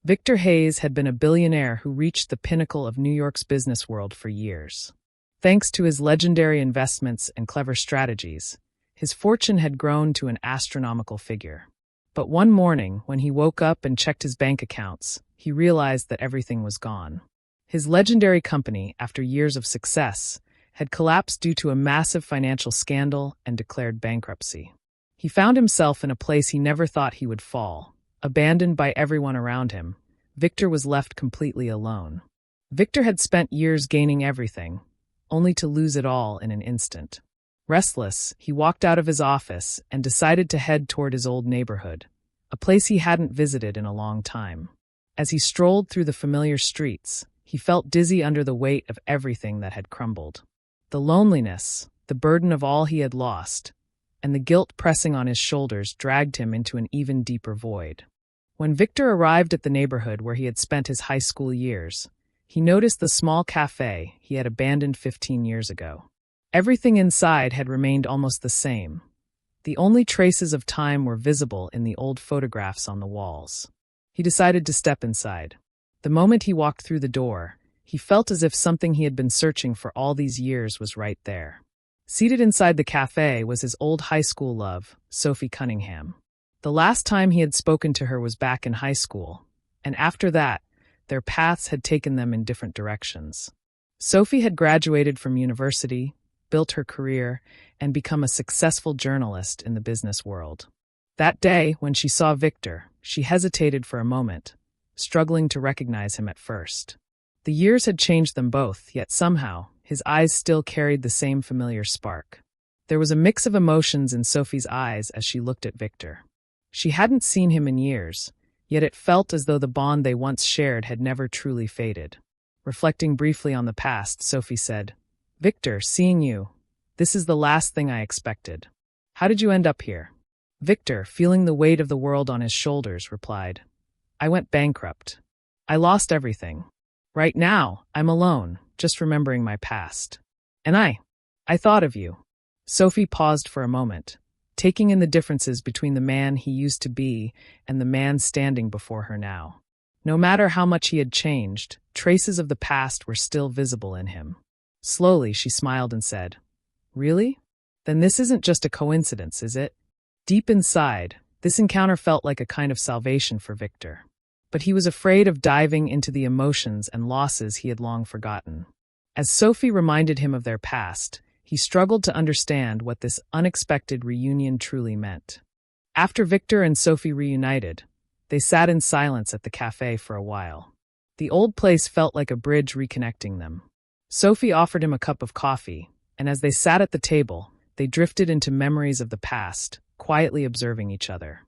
Victor Hayes had been a billionaire who reached the pinnacle of New York's business world for years. Thanks to his legendary investments and clever strategies, his fortune had grown to an astronomical figure. But one morning, when he woke up and checked his bank accounts, he realized that everything was gone. His legendary company, after years of success, had collapsed due to a massive financial scandal and declared bankruptcy. He found himself in a place he never thought he would fall. Abandoned by everyone around him, Victor was left completely alone. Victor had spent years gaining everything, only to lose it all in an instant. Restless, he walked out of his office and decided to head toward his old neighborhood, a place he hadn't visited in a long time. As he strolled through the familiar streets, he felt dizzy under the weight of everything that had crumbled. The loneliness, the burden of all he had lost, and the guilt pressing on his shoulders dragged him into an even deeper void. When Victor arrived at the neighborhood where he had spent his high school years, he noticed the small cafe he had abandoned 15 years ago. Everything inside had remained almost the same. The only traces of time were visible in the old photographs on the walls. He decided to step inside. The moment he walked through the door, he felt as if something he had been searching for all these years was right there. Seated inside the cafe was his old high school love, Sophie Cunningham. The last time he had spoken to her was back in high school, and after that, their paths had taken them in different directions. Sophie had graduated from university, built her career, and become a successful journalist in the business world. That day, when she saw Victor, she hesitated for a moment, struggling to recognize him at first. The years had changed them both, yet somehow, his eyes still carried the same familiar spark. There was a mix of emotions in Sophie's eyes as she looked at Victor. She hadn't seen him in years, yet it felt as though the bond they once shared had never truly faded. Reflecting briefly on the past, Sophie said, "Victor, seeing you, this is the last thing I expected. How did you end up here?" Victor, feeling the weight of the world on his shoulders, replied, "I went bankrupt. I lost everything. Right now, I'm alone, just remembering my past. And I thought of you." Sophie paused for a moment, taking in the differences between the man he used to be and the man standing before her now. No matter how much he had changed, traces of the past were still visible in him. Slowly, she smiled and said, "Really? Then this isn't just a coincidence, is it?" Deep inside, this encounter felt like a kind of salvation for Victor. But he was afraid of diving into the emotions and losses he had long forgotten. As Sophie reminded him of their past, he struggled to understand what this unexpected reunion truly meant. After Victor and Sophie reunited, they sat in silence at the cafe for a while. The old place felt like a bridge reconnecting them. Sophie offered him a cup of coffee, and as they sat at the table, they drifted into memories of the past, quietly observing each other.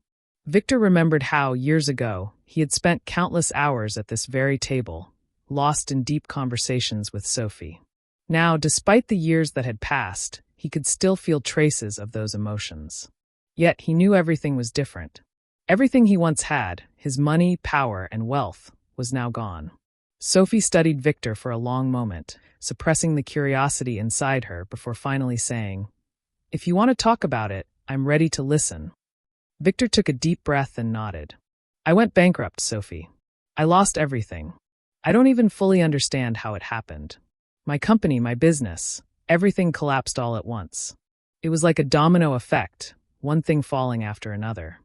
Victor remembered how, years ago, he had spent countless hours at this very table, lost in deep conversations with Sophie. Now, despite the years that had passed, he could still feel traces of those emotions. Yet he knew everything was different. Everything he once had, his money, power, and wealth, was now gone. Sophie studied Victor for a long moment, suppressing the curiosity inside her before finally saying, "If you want to talk about it, I'm ready to listen." Victor took a deep breath and nodded. "I went bankrupt, Sophie. I lost everything. I don't even fully understand how it happened. My company, my business, everything collapsed all at once. It was like a domino effect, one thing falling after another.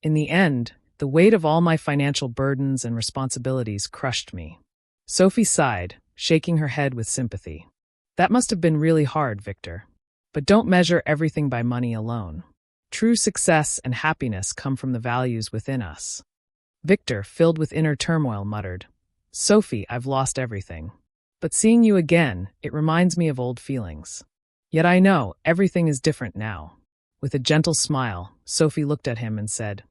In the end, the weight of all my financial burdens and responsibilities crushed me." Sophie sighed, shaking her head with sympathy. "That must have been really hard, Victor. But don't measure everything by money alone. True success and happiness come from the values within us." Victor, filled with inner turmoil, muttered, "Sophie, I've lost everything. But seeing you again, it reminds me of old feelings. Yet I know everything is different now." With a gentle smile, Sophie looked at him and said,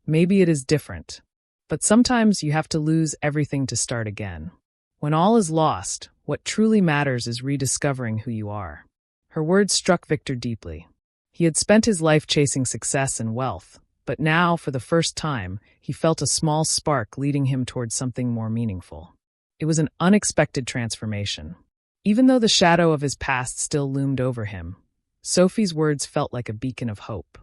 "Maybe it is different. But sometimes you have to lose everything to start again. When all is lost, what truly matters is rediscovering who you are." Her words struck Victor deeply. He had spent his life chasing success and wealth, but now, for the first time, he felt a small spark leading him towards something more meaningful. It was an unexpected transformation. Even though the shadow of his past still loomed over him, Sophie's words felt like a beacon of hope.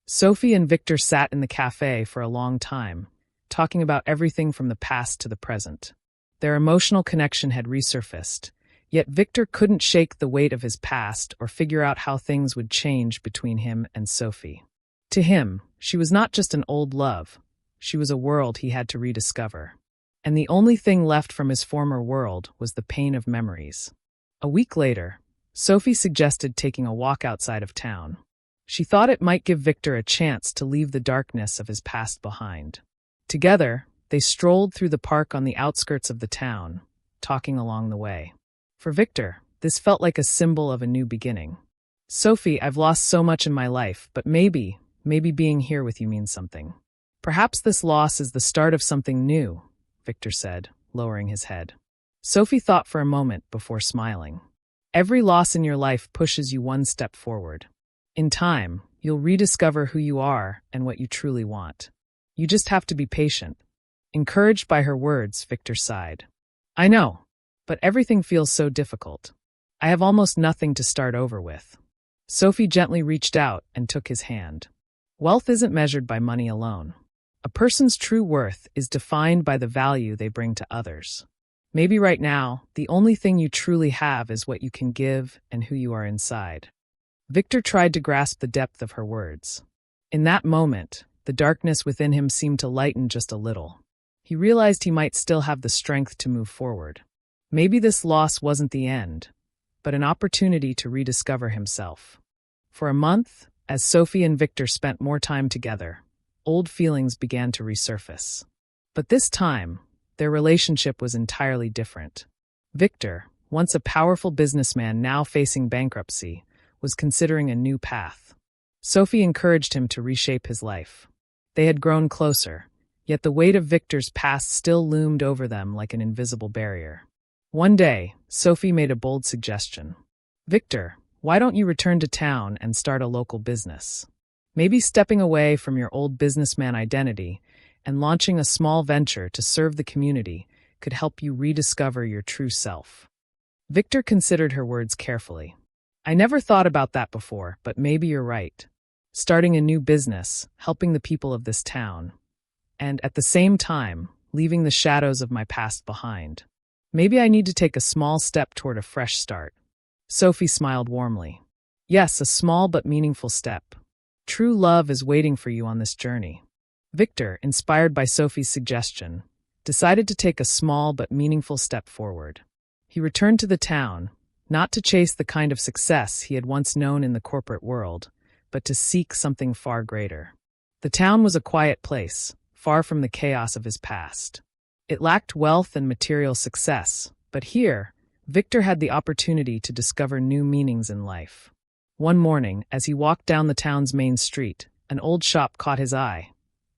Sophie and Victor sat in the cafe for a long time, talking about everything from the past to the present. Their emotional connection had resurfaced, yet Victor couldn't shake the weight of his past or figure out how things would change between him and Sophie. To him, she was not just an old love, she was a world he had to rediscover. And the only thing left from his former world was the pain of memories. A week later, Sophie suggested taking a walk outside of town. She thought it might give Victor a chance to leave the darkness of his past behind. Together, they strolled through the park on the outskirts of the town, talking along the way. For Victor, this felt like a symbol of a new beginning. "Sophie, I've lost so much in my life, but maybe being here with you means something. Perhaps this loss is the start of something new," Victor said, lowering his head. Sophie thought for a moment before smiling. "Every loss in your life pushes you one step forward. In time, you'll rediscover who you are and what you truly want. You just have to be patient." Encouraged by her words, Victor sighed. "I know, but everything feels so difficult. I have almost nothing to start over with." Sophie gently reached out and took his hand. Wealth isn't measured by money alone. A person's true worth is defined by the value they bring to others. Maybe right now, the only thing you truly have is what you can give and who you are inside. Victor tried to grasp the depth of her words. In that moment, the darkness within him seemed to lighten just a little. He realized he might still have the strength to move forward. Maybe this loss wasn't the end, but an opportunity to rediscover himself. For a month, as Sophie and Victor spent more time together, old feelings began to resurface. But this time, their relationship was entirely different. Victor, once a powerful businessman now facing bankruptcy, was considering a new path. Sophie encouraged him to reshape his life. They had grown closer, yet the weight of Victor's past still loomed over them like an invisible barrier. One day, Sophie made a bold suggestion. "Victor, why don't you return to town and start a local business? Maybe stepping away from your old businessman identity and launching a small venture to serve the community could help you rediscover your true self." Victor considered her words carefully. "I never thought about that before, but maybe you're right. Starting a new business, helping the people of this town, and at the same time, leaving the shadows of my past behind. Maybe I need to take a small step toward a fresh start." Sophie smiled warmly. "Yes, a small but meaningful step. True love is waiting for you on this journey." Victor, inspired by Sophie's suggestion, decided to take a small but meaningful step forward. He returned to the town, not to chase the kind of success he had once known in the corporate world, but to seek something far greater. The town was a quiet place, far from the chaos of his past. It lacked wealth and material success, but here, Victor had the opportunity to discover new meanings in life. One morning, as he walked down the town's main street, an old shop caught his eye: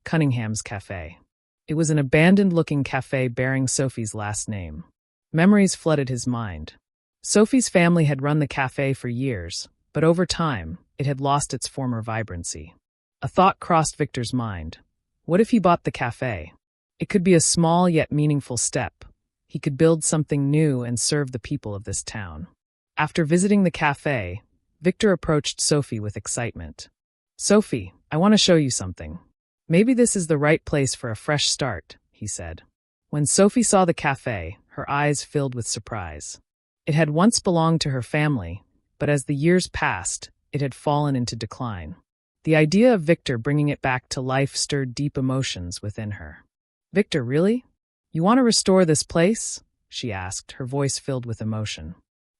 Cunningham's Cafe. It was an abandoned-looking cafe bearing Sophie's last name. Memories flooded his mind. Sophie's family had run the cafe for years, but over time, it had lost its former vibrancy. A thought crossed Victor's mind. What if he bought the cafe? It could be a small yet meaningful step. He could build something new and serve the people of this town. After visiting the cafe, Victor approached Sophie with excitement. "Sophie, I want to show you something. Maybe this is the right place for a fresh start," he said. When Sophie saw the cafe, her eyes filled with surprise. It had once belonged to her family, but as the years passed, it had fallen into decline. The idea of Victor bringing it back to life stirred deep emotions within her. "Victor, really? You want to restore this place?" she asked, her voice filled with emotion.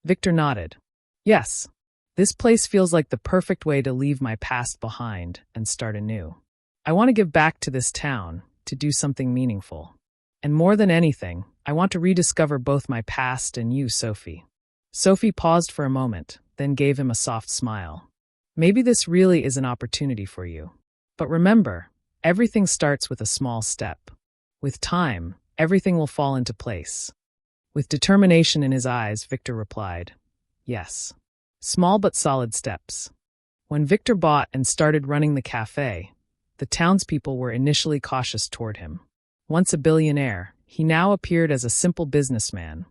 Victor nodded. "Yes. This place feels like the perfect way to leave my past behind and start anew. I want to give back to this town, to do something meaningful. And more than anything, I want to rediscover both my past and you, Sophie." Sophie paused for a moment, then gave him a soft smile. "Maybe this really is an opportunity for you. But remember, everything starts with a small step. With time, everything will fall into place." With determination in his eyes, Victor replied, "Yes. Small but solid steps." When Victor bought and started running the cafe, the townspeople were initially cautious toward him. Once a billionaire, he now appeared as a simple businessman,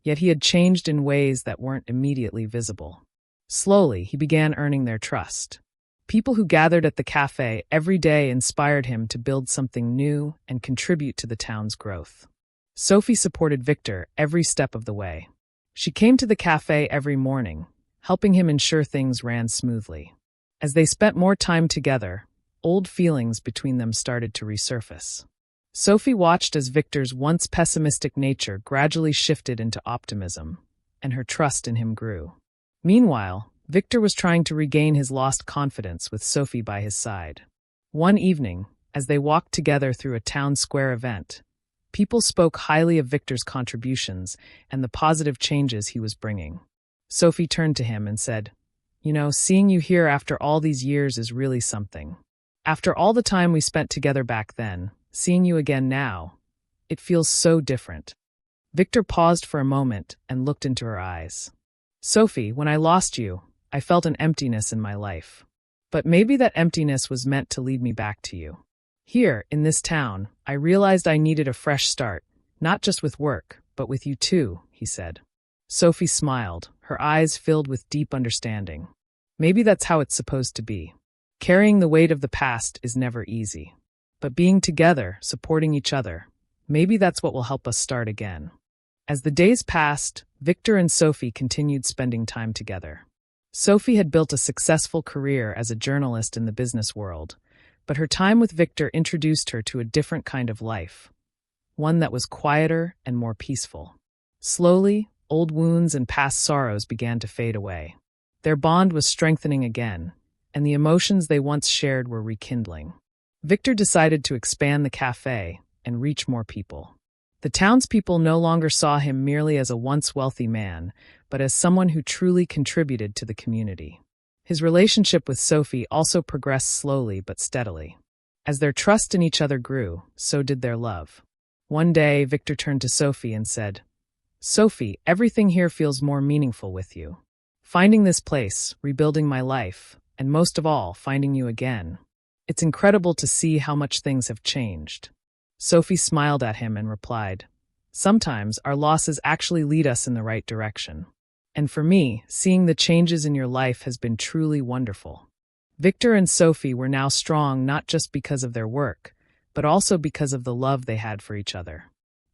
yet he had changed in ways that weren't immediately visible. Slowly, he began earning their trust. People who gathered at the cafe every day inspired him to build something new and contribute to the town's growth. Sophie supported Victor every step of the way. She came to the cafe every morning, helping him ensure things ran smoothly. As they spent more time together, old feelings between them started to resurface. Sophie watched as Victor's once pessimistic nature gradually shifted into optimism, and her trust in him grew. Meanwhile, Victor was trying to regain his lost confidence with Sophie by his side. One evening, as they walked together through a town square event, people spoke highly of Victor's contributions and the positive changes he was bringing. Sophie turned to him and said, "You know, seeing you here after all these years is really something. After all the time we spent together back then, seeing you again now, it feels so different." Victor paused for a moment and looked into her eyes. "Sophie, when I lost you, I felt an emptiness in my life. But maybe that emptiness was meant to lead me back to you. Here, in this town, I realized I needed a fresh start, not just with work, but with you too," he said. Sophie smiled, her eyes filled with deep understanding. Maybe that's how it's supposed to be. Carrying the weight of the past is never easy. But being together, supporting each other, maybe that's what will help us start again. As the days passed, Victor and Sophie continued spending time together. Sophie had built a successful career as a journalist in the business world, but her time with Victor introduced her to a different kind of life, one that was quieter and more peaceful. Slowly, old wounds and past sorrows began to fade away. Their bond was strengthening again, and the emotions they once shared were rekindling. Victor decided to expand the cafe and reach more people. The townspeople no longer saw him merely as a once wealthy man, but as someone who truly contributed to the community. His relationship with Sophie also progressed slowly but steadily. As their trust in each other grew, so did their love. One day, Victor turned to Sophie and said, "Sophie, everything here feels more meaningful with you. Finding this place, rebuilding my life, and most of all, finding you again. It's incredible to see how much things have changed." Sophie smiled at him and replied, "Sometimes our losses actually lead us in the right direction. And for me, seeing the changes in your life has been truly wonderful." Victor and Sophie were now strong not just because of their work, but also because of the love they had for each other.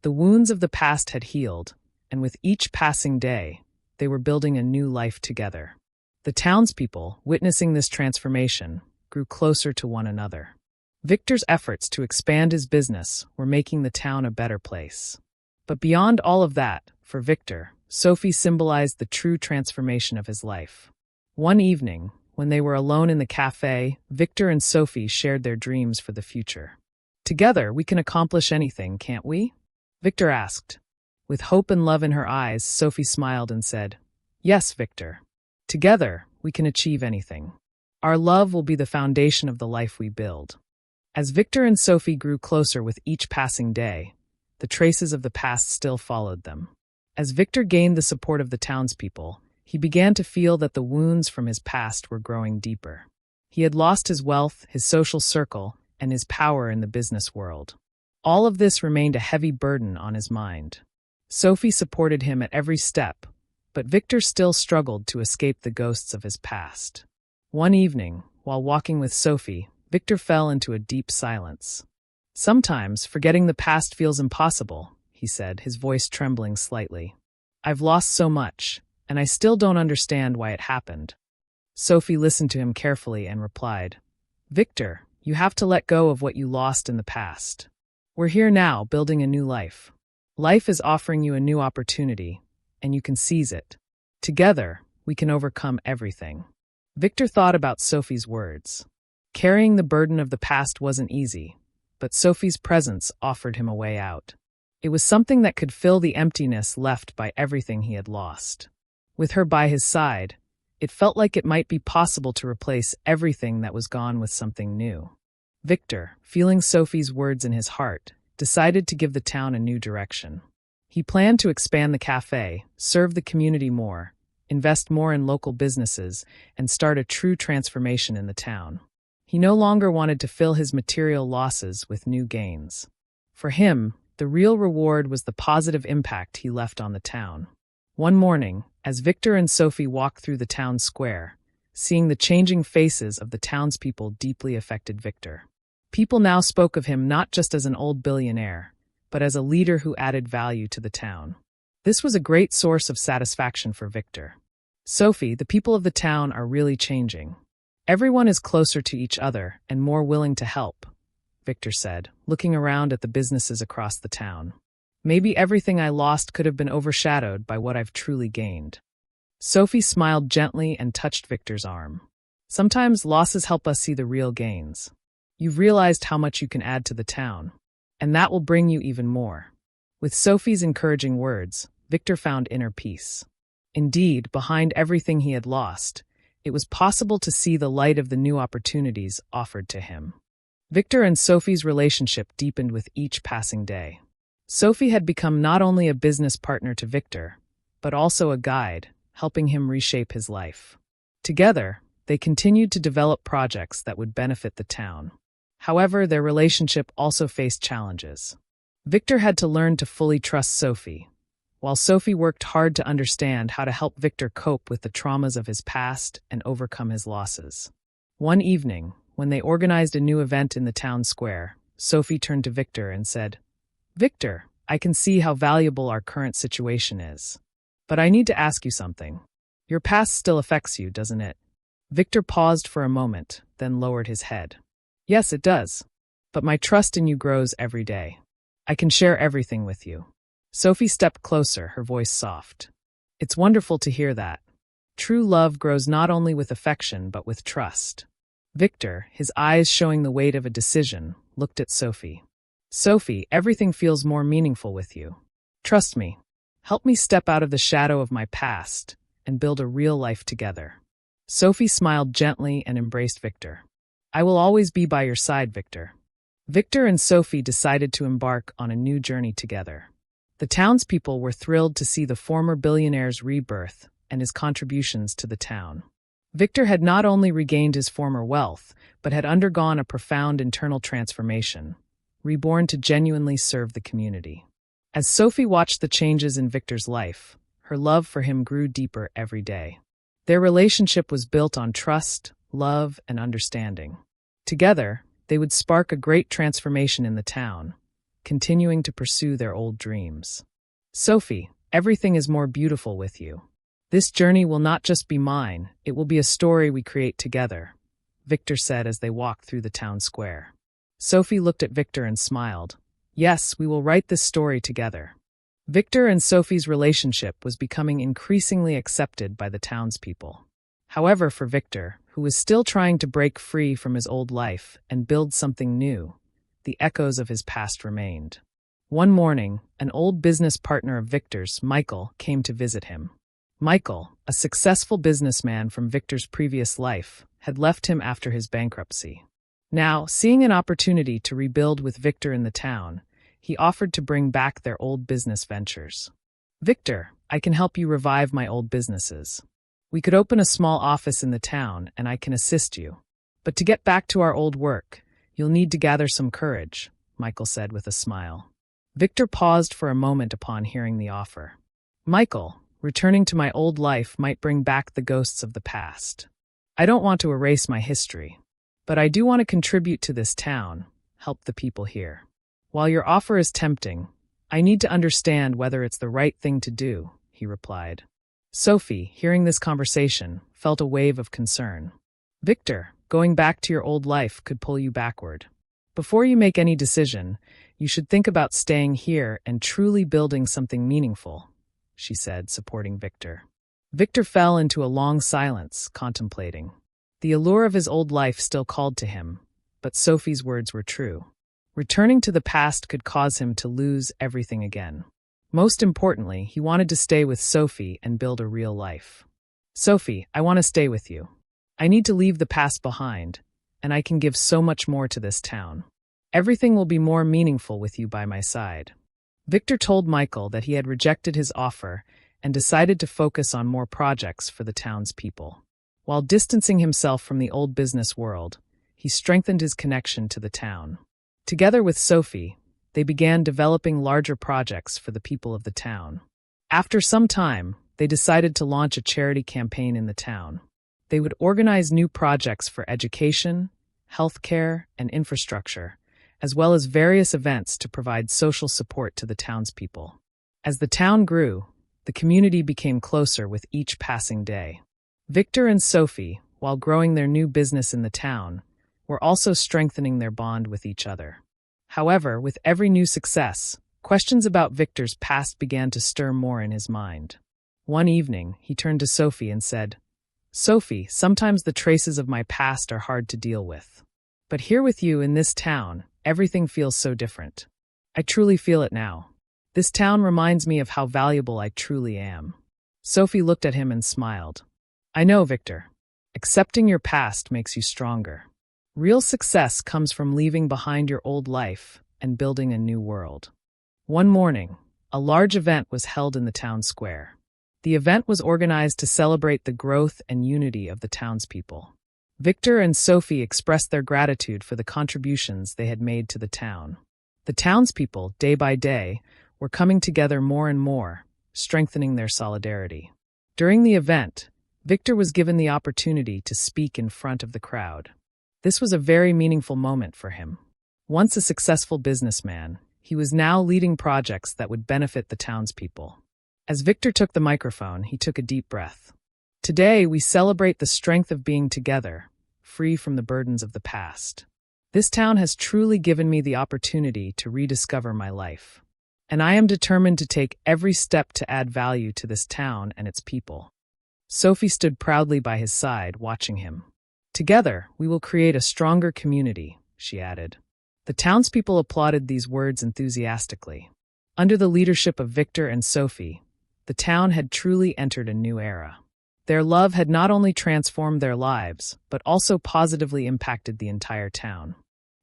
The wounds of the past had healed, and with each passing day, they were building a new life together. The townspeople, witnessing this transformation, grew closer to one another. Victor's efforts to expand his business were making the town a better place. But beyond all of that, for Victor, Sophie symbolized the true transformation of his life. One evening, when they were alone in the cafe, Victor and Sophie shared their dreams for the future. "Together, we can accomplish anything, can't we?" Victor asked. With hope and love in her eyes, Sophie smiled and said, "Yes, Victor. Together, we can achieve anything. Our love will be the foundation of the life we build." As Victor and Sophie grew closer with each passing day, the traces of the past still followed them. As Victor gained the support of the townspeople, he began to feel that the wounds from his past were growing deeper. He had lost his wealth, his social circle, and his power in the business world. All of this remained a heavy burden on his mind. Sophie supported him at every step, but Victor still struggled to escape the ghosts of his past. One evening, while walking with Sophie, Victor fell into a deep silence. "Sometimes forgetting the past feels impossible," he said, his voice trembling slightly. "I've lost so much, and I still don't understand why it happened." Sophie listened to him carefully and replied, "Victor, you have to let go of what you lost in the past. We're here now, building a new life. Life is offering you a new opportunity, and you can seize it. Together, we can overcome everything." Victor thought about Sophie's words. Carrying the burden of the past wasn't easy, but Sophie's presence offered him a way out. It was something that could fill the emptiness left by everything he had lost. With her by his side, it felt like it might be possible to replace everything that was gone with something new. Victor, feeling Sophie's words in his heart, decided to give the town a new direction. He planned to expand the cafe, serve the community more, invest more in local businesses, and start a true transformation in the town. He no longer wanted to fill his material losses with new gains. For him, the real reward was the positive impact he left on the town. One morning, as Victor and Sophie walked through the town square, Seeing the changing faces of the townspeople deeply affected Victor. People now spoke of him not just as an old billionaire, but as a leader who added value to the town. This was a great source of satisfaction for Victor. Sophie, the people of the town are really changing. Everyone is closer to each other and more willing to help, Victor said, looking around at the businesses across the town. Maybe everything I lost could have been overshadowed by what I've truly gained. Sophie smiled gently and touched Victor's arm. Sometimes losses help us see the real gains. You've realized how much you can add to the town, and that will bring you even more. With Sophie's encouraging words, Victor found inner peace. Indeed, behind everything he had lost, it was possible to see the light of the new opportunities offered to him. Victor and Sophie's relationship deepened with each passing day. Sophie had become not only a business partner to Victor, but also a guide, helping him reshape his life. Together, they continued to develop projects that would benefit the town. However, their relationship also faced challenges. Victor had to learn to fully trust Sophie, while Sophie worked hard to understand how to help Victor cope with the traumas of his past and overcome his losses. One evening, when they organized a new event in the town square, Sophie turned to Victor and said, "Victor, I can see how valuable our current situation is. But I need to ask you something. Your past still affects you, doesn't it?" Victor paused for a moment, then lowered his head. "Yes, it does. But my trust in you grows every day. I can share everything with you." Sophie stepped closer, her voice soft. "It's wonderful to hear that. True love grows not only with affection, but with trust." Victor, his eyes showing the weight of a decision, looked at Sophie. "Sophie, everything feels more meaningful with you. Trust me. Help me step out of the shadow of my past and build a real life together." Sophie smiled gently and embraced Victor. "I will always be by your side, Victor." Victor and Sophie decided to embark on a new journey together. The townspeople were thrilled to see the former billionaire's rebirth and his contributions to the town. Victor had not only regained his former wealth, but had undergone a profound internal transformation, reborn to genuinely serve the community. As Sophie watched the changes in Victor's life, her love for him grew deeper every day. Their relationship was built on trust, love, and understanding. Together, they would spark a great transformation in the town, continuing to pursue their old dreams. "Sophie, everything is more beautiful with you. This journey will not just be mine, it will be a story we create together," Victor said as they walked through the town square. Sophie looked at Victor and smiled. "Yes, we will write this story together." Victor and Sophie's relationship was becoming increasingly accepted by the townspeople. However, for Victor, who was still trying to break free from his old life and build something new, the echoes of his past remained. One morning, an old business partner of Victor's, Michael, came to visit him. Michael, a successful businessman from Victor's previous life, had left him after his bankruptcy. Now, seeing an opportunity to rebuild with Victor in the town, he offered to bring back their old business ventures. "Victor, I can help you revive my old businesses. We could open a small office in the town, and I can assist you. But to get back to our old work, you'll need to gather some courage," Michael said with a smile. Victor paused for a moment upon hearing the offer. "Michael, returning to my old life might bring back the ghosts of the past. I don't want to erase my history, but I do want to contribute to this town, help the people here. While your offer is tempting, I need to understand whether it's the right thing to do," he replied. Sophie, hearing this conversation, felt a wave of concern. "Victor, going back to your old life could pull you backward. Before you make any decision, you should think about staying here and truly building something meaningful," she said, supporting Victor. Victor fell into a long silence, contemplating. The allure of his old life still called to him, but Sophie's words were true. Returning to the past could cause him to lose everything again. Most importantly, he wanted to stay with Sophie and build a real life. "Sophie, I want to stay with you. I need to leave the past behind, and I can give so much more to this town. Everything will be more meaningful with you by my side." Victor told Michael that he had rejected his offer and decided to focus on more projects for the town's people. While distancing himself from the old business world, he strengthened his connection to the town. Together with Sophie, they began developing larger projects for the people of the town. After some time, they decided to launch a charity campaign in the town. They would organize new projects for education, healthcare, and infrastructure, as well as various events to provide social support to the townspeople. As the town grew, the community became closer with each passing day. Victor and Sophie, while growing their new business in the town, were also strengthening their bond with each other. However, with every new success, questions about Victor's past began to stir more in his mind. One evening, he turned to Sophie and said, "Sophie, sometimes the traces of my past are hard to deal with. But here with you in this town, everything feels so different. I truly feel it now. This town reminds me of how valuable I truly am." Sophie looked at him and smiled. "I know, Victor. Accepting your past makes you stronger. Real success comes from leaving behind your old life and building a new world." One morning, a large event was held in the town square. The event was organized to celebrate the growth and unity of the townspeople. Victor and Sophie expressed their gratitude for the contributions they had made to the town. The townspeople, day by day, were coming together more and more, strengthening their solidarity. During the event, Victor was given the opportunity to speak in front of the crowd. This was a very meaningful moment for him. Once a successful businessman, he was now leading projects that would benefit the townspeople. As Victor took the microphone, he took a deep breath. "Today, we celebrate the strength of being together, free from the burdens of the past. This town has truly given me the opportunity to rediscover my life. And I am determined to take every step to add value to this town and its people." Sophie stood proudly by his side, watching him. "Together, we will create a stronger community," she added. The townspeople applauded these words enthusiastically. Under the leadership of Victor and Sophie, the town had truly entered a new era. Their love had not only transformed their lives, but also positively impacted the entire town.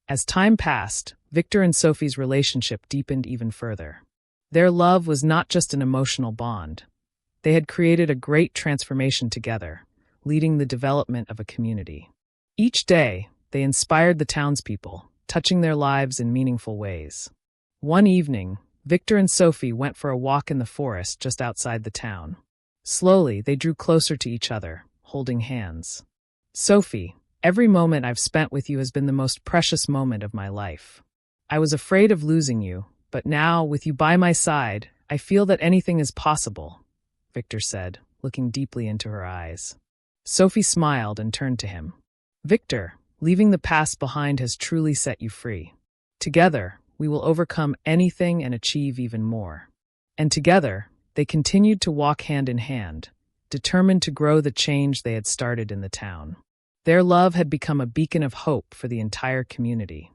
As time passed, Victor and Sophie's relationship deepened even further. Their love was not just an emotional bond. They had created a great transformation together, leading the development of a community. Each day, they inspired the townspeople, touching their lives in meaningful ways. One evening, Victor and Sophie went for a walk in the forest just outside the town. Slowly, they drew closer to each other, holding hands. "Sophie, every moment I've spent with you has been the most precious moment of my life. I was afraid of losing you, but now, with you by my side, I feel that anything is possible," Victor said, looking deeply into her eyes. Sophie smiled and turned to him. "Victor, leaving the past behind has truly set you free. Together, we will overcome anything and achieve even more." And together, they continued to walk hand in hand, determined to grow the change they had started in the town. Their love had become a beacon of hope for the entire community.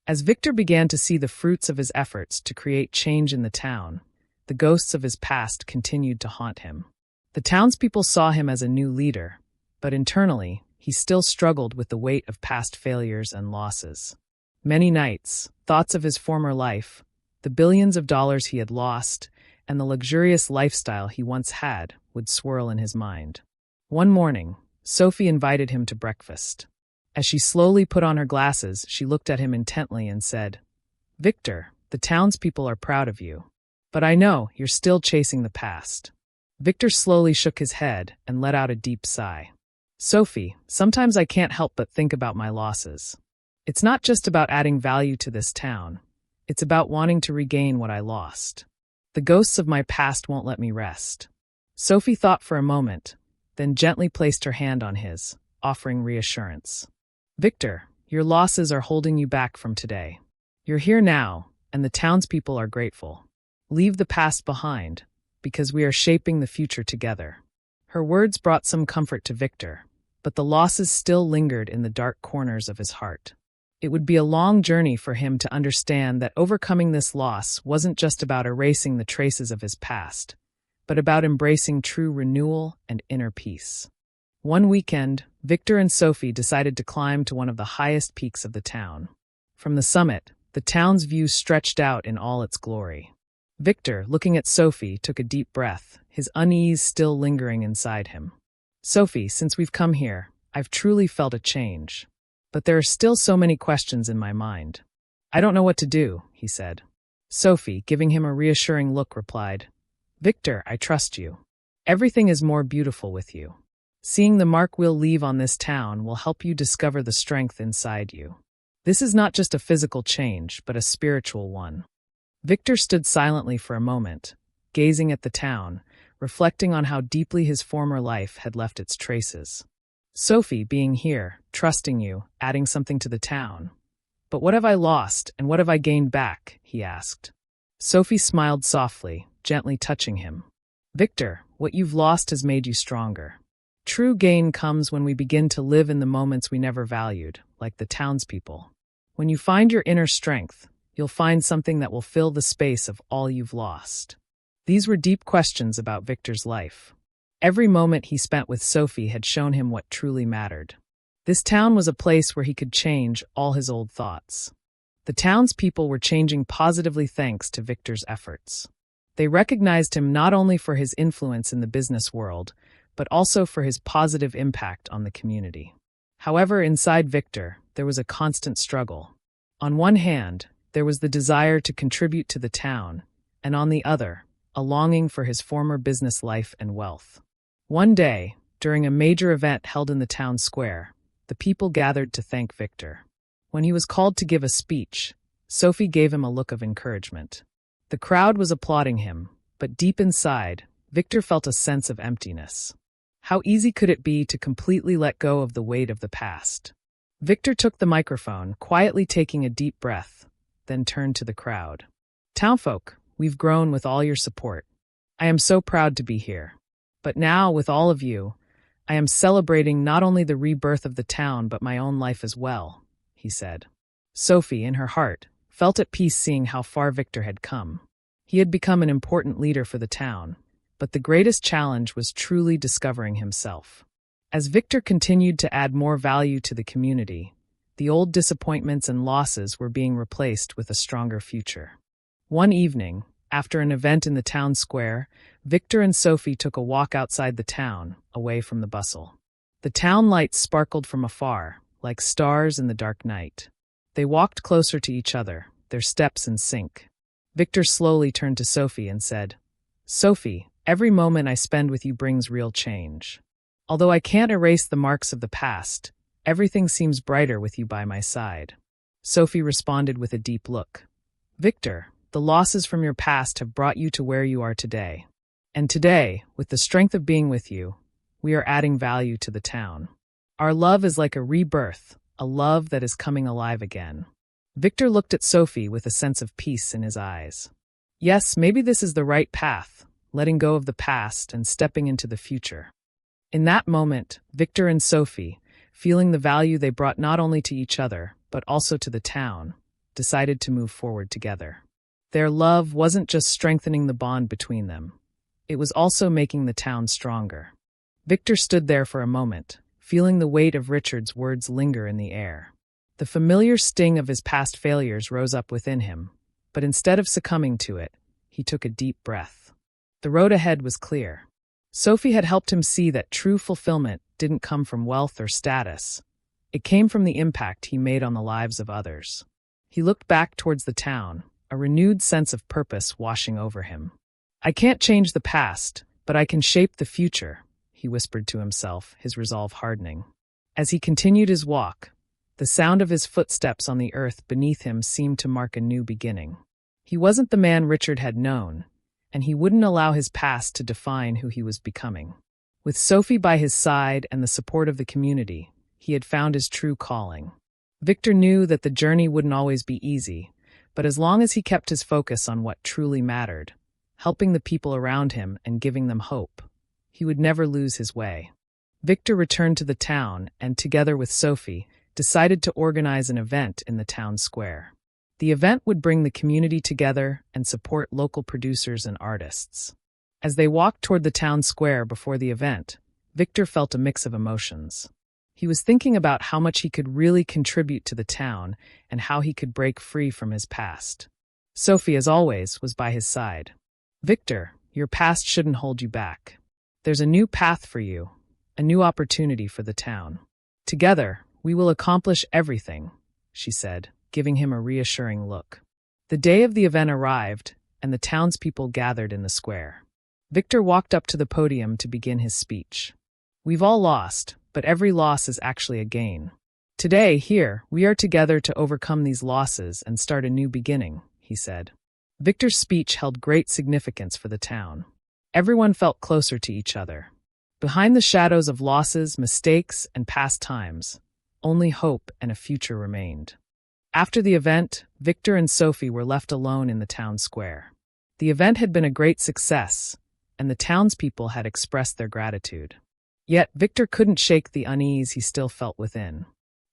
As Victor began to see the fruits of his efforts to create change in the town, the ghosts of his past continued to haunt him. The townspeople saw him as a new leader, but internally, he still struggled with the weight of past failures and losses. Many nights, thoughts of his former life, the billions of dollars he had lost, and the luxurious lifestyle he once had would swirl in his mind. One morning, Sophie invited him to breakfast. As she slowly put on her glasses, she looked at him intently and said, "Victor, the townspeople are proud of you. But I know you're still chasing the past." Victor slowly shook his head and let out a deep sigh. "Sophie, sometimes I can't help but think about my losses. It's not just about adding value to this town. It's about wanting to regain what I lost. The ghosts of my past won't let me rest." Sophie thought for a moment, then gently placed her hand on his, offering reassurance. "Victor, your losses are holding you back from today. You're here now, and the townspeople are grateful. Leave the past behind, because we are shaping the future together." Her words brought some comfort to Victor, but the losses still lingered in the dark corners of his heart. It would be a long journey for him to understand that overcoming this loss wasn't just about erasing the traces of his past, but about embracing true renewal and inner peace. One weekend, Victor and Sophie decided to climb to one of the highest peaks of the town. From the summit, the town's view stretched out in all its glory. Victor, looking at Sophie, took a deep breath, his unease still lingering inside him. "Sophie, since we've come here, I've truly felt a change. But there are still so many questions in my mind. I don't know what to do," he said. Sophie, giving him a reassuring look, replied, "Victor, I trust you. Everything is more beautiful with you. Seeing the mark we'll leave on this town will help you discover the strength inside you. This is not just a physical change, but a spiritual one. Victor stood silently for a moment, gazing at the town, reflecting on how deeply his former life had left its traces. Sophie, being here, trusting you, adding something to the town. But what have I lost, and what have I gained back? He asked. Sophie smiled softly, gently touching him. Victor, what you've lost has made you stronger. True gain comes when we begin to live in the moments we never valued, like the townspeople. When you find your inner strength, you'll find something that will fill the space of all you've lost. These were deep questions about Victor's life. Every moment he spent with Sophie had shown him what truly mattered. This town was a place where he could change all his old thoughts. The townspeople were changing positively thanks to Victor's efforts. They recognized him not only for his influence in the business world, but also for his positive impact on the community. However, inside Victor, there was a constant struggle. On one hand, there was the desire to contribute to the town, and on the other, a longing for his former business life and wealth. One day, during a major event held in the town square, the people gathered to thank Victor. When he was called to give a speech, Sophie gave him a look of encouragement. The crowd was applauding him, but deep inside, Victor felt a sense of emptiness. How easy could it be to completely let go of the weight of the past? Victor took the microphone, quietly taking a deep breath, then turned to the crowd. Townfolk, we've grown with all your support. I am so proud to be here. But now, with all of you, I am celebrating not only the rebirth of the town but my own life as well, he said. Sophie, in her heart, felt at peace seeing how far Victor had come. He had become an important leader for the town, but the greatest challenge was truly discovering himself. As Victor continued to add more value to the community, the old disappointments and losses were being replaced with a stronger future. One evening, after an event in the town square, Victor and Sophie took a walk outside the town, away from the bustle. The town lights sparkled from afar, like stars in the dark night. They walked closer to each other, their steps in sync. Victor slowly turned to Sophie and said, "Sophie, every moment I spend with you brings real change. Although I can't erase the marks of the past, everything seems brighter with you by my side." Sophie responded with a deep look. "Victor, the losses from your past have brought you to where you are today. And today, with the strength of being with you, we are adding value to the town. Our love is like a rebirth, a love that is coming alive again." Victor looked at Sophie with a sense of peace in his eyes. Yes, maybe this is the right path, letting go of the past and stepping into the future. In that moment, Victor and Sophie, feeling the value they brought not only to each other, but also to the town, decided to move forward together. Their love wasn't just strengthening the bond between them. It was also making the town stronger. Victor stood there for a moment, feeling the weight of Richard's words linger in the air. The familiar sting of his past failures rose up within him, but instead of succumbing to it, he took a deep breath. The road ahead was clear. Sophie had helped him see that true fulfillment didn't come from wealth or status. It came from the impact he made on the lives of others. He looked back towards the town, a renewed sense of purpose washing over him. "I can't change the past, but I can shape the future," he whispered to himself, his resolve hardening. As he continued his walk, the sound of his footsteps on the earth beneath him seemed to mark a new beginning. He wasn't the man Richard had known, and he wouldn't allow his past to define who he was becoming. With Sophie by his side and the support of the community, he had found his true calling. Victor knew that the journey wouldn't always be easy, but as long as he kept his focus on what truly mattered, helping the people around him and giving them hope, he would never lose his way. Victor returned to the town and, together with Sophie, decided to organize an event in the town square. The event would bring the community together and support local producers and artists. As they walked toward the town square before the event, Victor felt a mix of emotions. He was thinking about how much he could really contribute to the town and how he could break free from his past. Sophie, as always, was by his side. "Victor, your past shouldn't hold you back. There's a new path for you, a new opportunity for the town. Together, we will accomplish everything," she said, giving him a reassuring look. The day of the event arrived, and the townspeople gathered in the square. Victor walked up to the podium to begin his speech. We've all lost, but every loss is actually a gain. Today, here, we are together to overcome these losses and start a new beginning, he said. Victor's speech held great significance for the town. Everyone felt closer to each other. Behind the shadows of losses, mistakes, and past times, only hope and a future remained. After the event, Victor and Sophie were left alone in the town square. The event had been a great success, and the townspeople had expressed their gratitude. Yet Victor couldn't shake the unease he still felt within.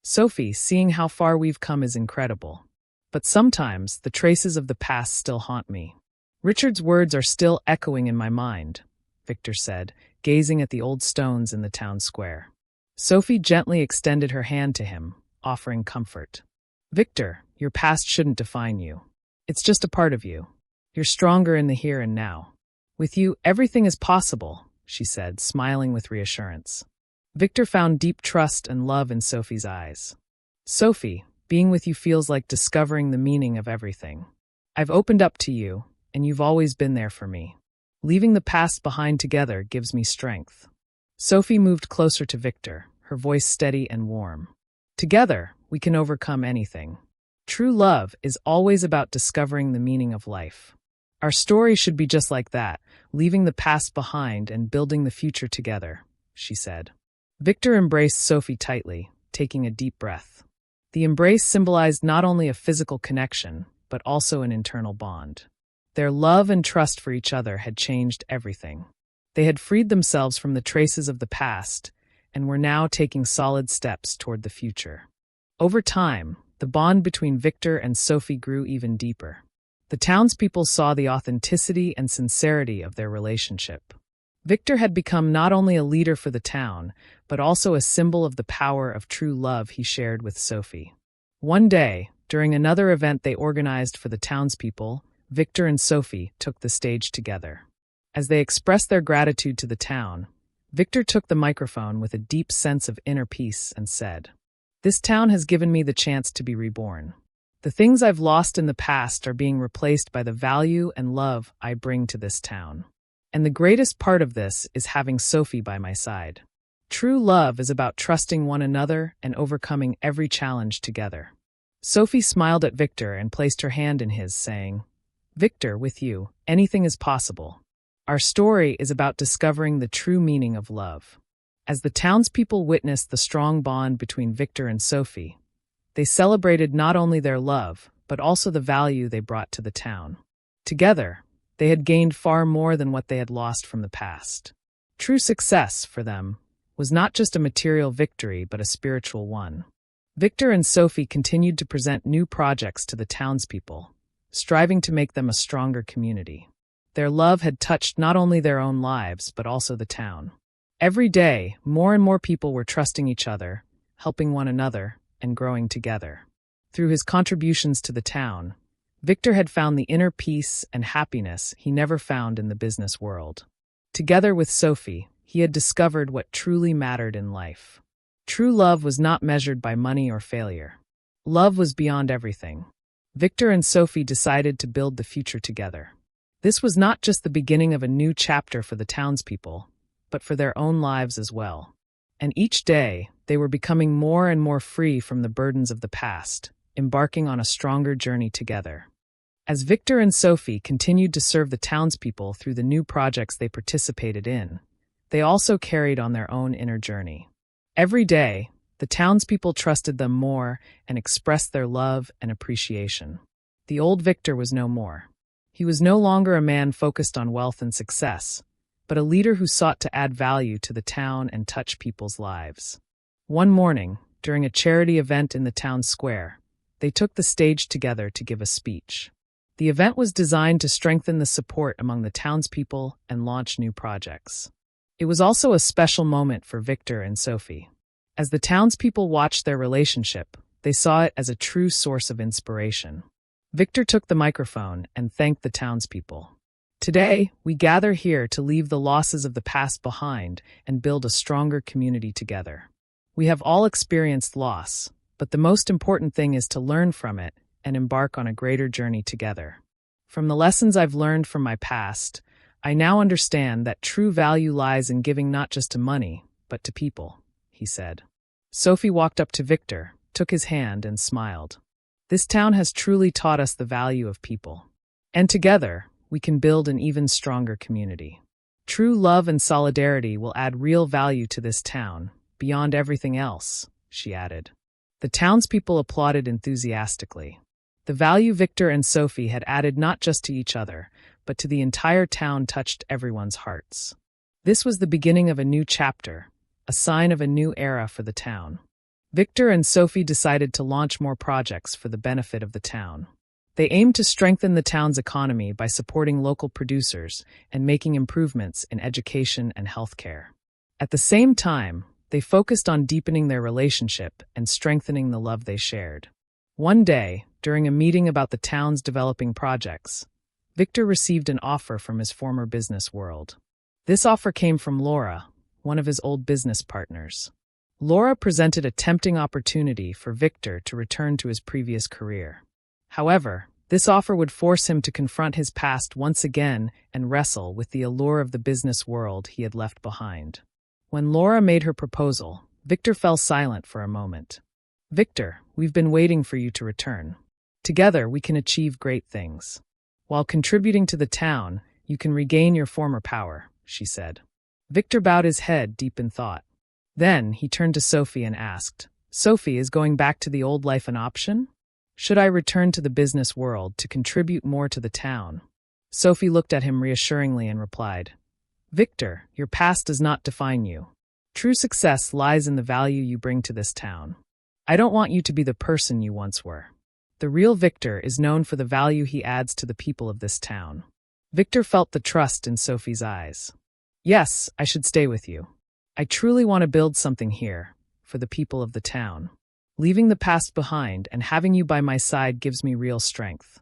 Sophie, seeing how far we've come is incredible. But sometimes the traces of the past still haunt me. Richard's words are still echoing in my mind, Victor said, gazing at the old stones in the town square. Sophie gently extended her hand to him, offering comfort. Victor, your past shouldn't define you. It's just a part of you. You're stronger in the here and now. With you, everything is possible, she said, smiling with reassurance. Victor found deep trust and love in Sophie's eyes. Sophie, being with you feels like discovering the meaning of everything. I've opened up to you, and you've always been there for me. Leaving the past behind together gives me strength. Sophie moved closer to Victor, her voice steady and warm. Together, we can overcome anything. True love is always about discovering the meaning of life. Our story should be just like that, leaving the past behind and building the future together, she said. Victor embraced Sophie tightly, taking a deep breath. The embrace symbolized not only a physical connection, but also an internal bond. Their love and trust for each other had changed everything. They had freed themselves from the traces of the past and were now taking solid steps toward the future. Over time, the bond between Victor and Sophie grew even deeper. The townspeople saw the authenticity and sincerity of their relationship. Victor had become not only a leader for the town, but also a symbol of the power of true love he shared with Sophie. One day, during another event they organized for the townspeople, Victor and Sophie took the stage together. As they expressed their gratitude to the town, Victor took the microphone with a deep sense of inner peace and said, "This town has given me the chance to be reborn. The things I've lost in the past are being replaced by the value and love I bring to this town. And the greatest part of this is having Sophie by my side. True love is about trusting one another and overcoming every challenge together." Sophie smiled at Victor and placed her hand in his, saying, "Victor, with you, anything is possible. Our story is about discovering the true meaning of love." As the townspeople witnessed the strong bond between Victor and Sophie, they celebrated not only their love, but also the value they brought to the town. Together, they had gained far more than what they had lost from the past. True success, for them, was not just a material victory but a spiritual one. Victor and Sophie continued to present new projects to the townspeople, striving to make them a stronger community. Their love had touched not only their own lives but also the town. Every day, more and more people were trusting each other, helping one another, and growing together. Through his contributions to the town, Victor had found the inner peace and happiness he never found in the business world. Together with Sophie, he had discovered what truly mattered in life. True love was not measured by money or failure. Love was beyond everything. Victor and Sophie decided to build the future together. This was not just the beginning of a new chapter for the townspeople, but for their own lives as well. And each day, they were becoming more and more free from the burdens of the past, embarking on a stronger journey together. As Victor and Sophie continued to serve the townspeople through the new projects they participated in, they also carried on their own inner journey. Every day, the townspeople trusted them more and expressed their love and appreciation. The old Victor was no more. He was no longer a man focused on wealth and success, but a leader who sought to add value to the town and touch people's lives. One morning, during a charity event in the town square, they took the stage together to give a speech. The event was designed to strengthen the support among the townspeople and launch new projects. It was also a special moment for Victor and Sophie. As the townspeople watched their relationship, they saw it as a true source of inspiration. Victor took the microphone and thanked the townspeople. "Today, we gather here to leave the losses of the past behind and build a stronger community together. We have all experienced loss, but the most important thing is to learn from it and embark on a greater journey together. From the lessons I've learned from my past, I now understand that true value lies in giving not just to money, but to people, he said. Sophie walked up to Victor, took his hand, and smiled. This town has truly taught us the value of people. And together, we can build an even stronger community. True love and solidarity will add real value to this town, beyond everything else, she added. The townspeople applauded enthusiastically. The value Victor and Sophie had added not just to each other, but to the entire town touched everyone's hearts. This was the beginning of a new chapter, a sign of a new era for the town. Victor and Sophie decided to launch more projects for the benefit of the town. They aimed to strengthen the town's economy by supporting local producers and making improvements in education and healthcare. At the same time, they focused on deepening their relationship and strengthening the love they shared. One day, during a meeting about the town's developing projects, Victor received an offer from his former business world. This offer came from Laura, one of his old business partners. Laura presented a tempting opportunity for Victor to return to his previous career. However, this offer would force him to confront his past once again and wrestle with the allure of the business world he had left behind. When Laura made her proposal, Victor fell silent for a moment. "Victor, we've been waiting for you to return. Together, we can achieve great things. While contributing to the town, you can regain your former power," she said. Victor bowed his head deep in thought. Then he turned to Sophie and asked, "Sophie, is going back to the old life an option? Should I return to the business world to contribute more to the town?" Sophie looked at him reassuringly and replied, "Victor, your past does not define you. True success lies in the value you bring to this town. I don't want you to be the person you once were. The real Victor is known for the value he adds to the people of this town." Victor felt the trust in Sophie's eyes. "Yes, I should stay with you. I truly want to build something here, for the people of the town. Leaving the past behind and having you by my side gives me real strength."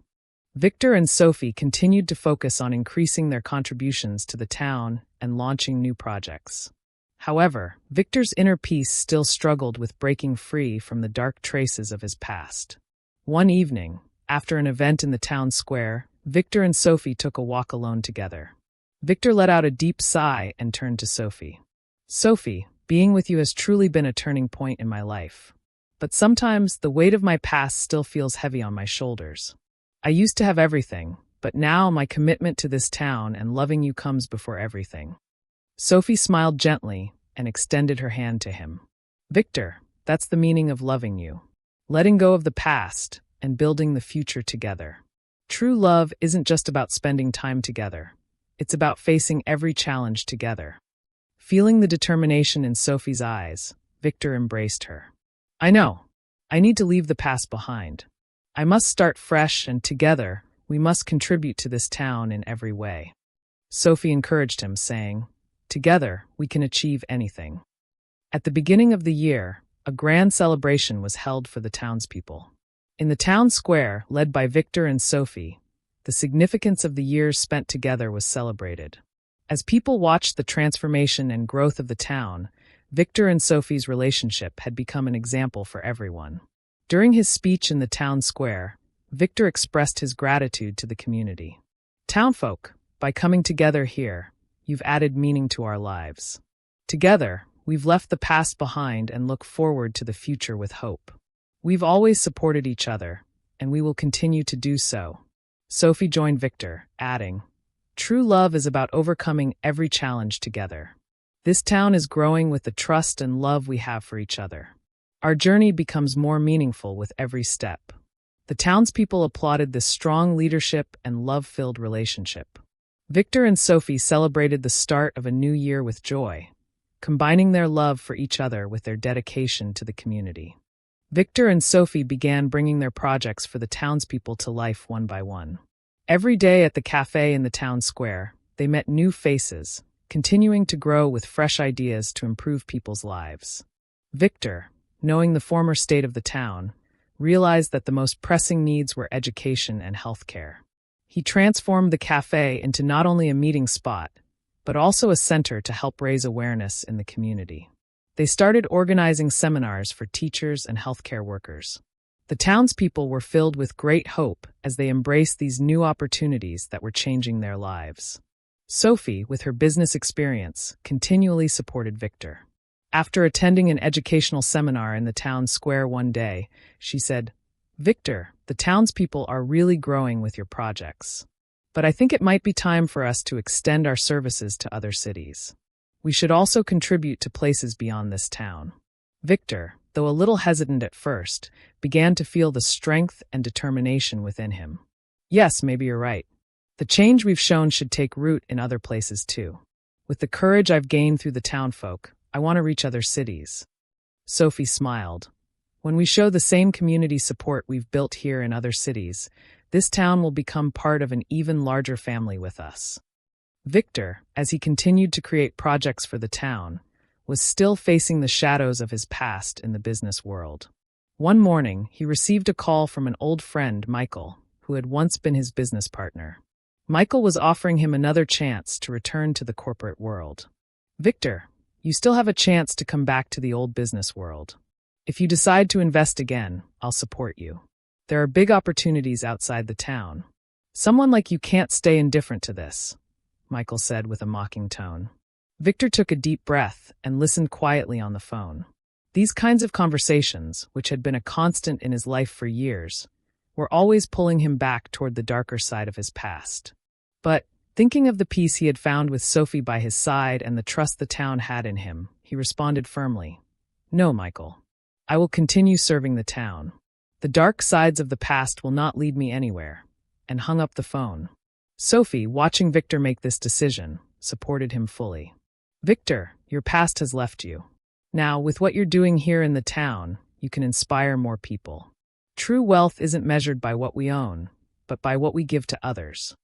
Victor and Sophie continued to focus on increasing their contributions to the town and launching new projects. However, Victor's inner peace still struggled with breaking free from the dark traces of his past. One evening, after an event in the town square, Victor and Sophie took a walk alone together. Victor let out a deep sigh and turned to Sophie. "Sophie, being with you has truly been a turning point in my life. But sometimes the weight of my past still feels heavy on my shoulders. I used to have everything, but now my commitment to this town and loving you comes before everything." Sophie smiled gently and extended her hand to him. "Victor, that's the meaning of loving you. Letting go of the past and building the future together. True love isn't just about spending time together. It's about facing every challenge together." Feeling the determination in Sophie's eyes, Victor embraced her. "I know. I need to leave the past behind. I must start fresh, and together, we must contribute to this town in every way." Sophie encouraged him, saying, "Together, we can achieve anything." At the beginning of the year, a grand celebration was held for the townspeople. In the town square, led by Victor and Sophie, the significance of the years spent together was celebrated. As people watched the transformation and growth of the town, Victor and Sophie's relationship had become an example for everyone. During his speech in the town square, Victor expressed his gratitude to the community. "Townfolk, by coming together here, you've added meaning to our lives. Together, we've left the past behind and look forward to the future with hope. We've always supported each other, and we will continue to do so." Sophie joined Victor, adding, "True love is about overcoming every challenge together. This town is growing with the trust and love we have for each other. Our journey becomes more meaningful with every step." The townspeople applauded this strong leadership and love-filled relationship. Victor and Sophie celebrated the start of a new year with joy, combining their love for each other with their dedication to the community. Victor and Sophie began bringing their projects for the townspeople to life one by one. Every day at the cafe in the town square, they met new faces, continuing to grow with fresh ideas to improve people's lives. Victor, knowing the former state of the town, realized that the most pressing needs were education and healthcare. He transformed the cafe into not only a meeting spot, but also a center to help raise awareness in the community. They started organizing seminars for teachers and healthcare workers. The townspeople were filled with great hope as they embraced these new opportunities that were changing their lives. Sophie, with her business experience, continually supported Victor. After attending an educational seminar in the town square one day, she said, "Victor, the townspeople are really growing with your projects. But I think it might be time for us to extend our services to other cities. We should also contribute to places beyond this town." Victor, though a little hesitant at first, began to feel the strength and determination within him. "Yes, maybe you're right. The change we've shown should take root in other places too. With the courage I've gained through the townfolk, I want to reach other cities." Sophie smiled. "When we show the same community support we've built here in other cities, this town will become part of an even larger family with us." Victor, as he continued to create projects for the town, was still facing the shadows of his past in the business world. One morning, he received a call from an old friend, Michael, who had once been his business partner. Michael was offering him another chance to return to the corporate world. "Victor, you still have a chance to come back to the old business world. If you decide to invest again, I'll support you. There are big opportunities outside the town. Someone like you can't stay indifferent to this," Michael said with a mocking tone. Victor took a deep breath and listened quietly on the phone. These kinds of conversations, which had been a constant in his life for years, were always pulling him back toward the darker side of his past. But, thinking of the peace he had found with Sophie by his side and the trust the town had in him, he responded firmly, "No, Michael. I will continue serving the town. The dark sides of the past will not lead me anywhere," and hung up the phone. Sophie, watching Victor make this decision, supported him fully. "Victor, your past has left you. Now, with what you're doing here in the town, you can inspire more people. True wealth isn't measured by what we own, but by what we give to others."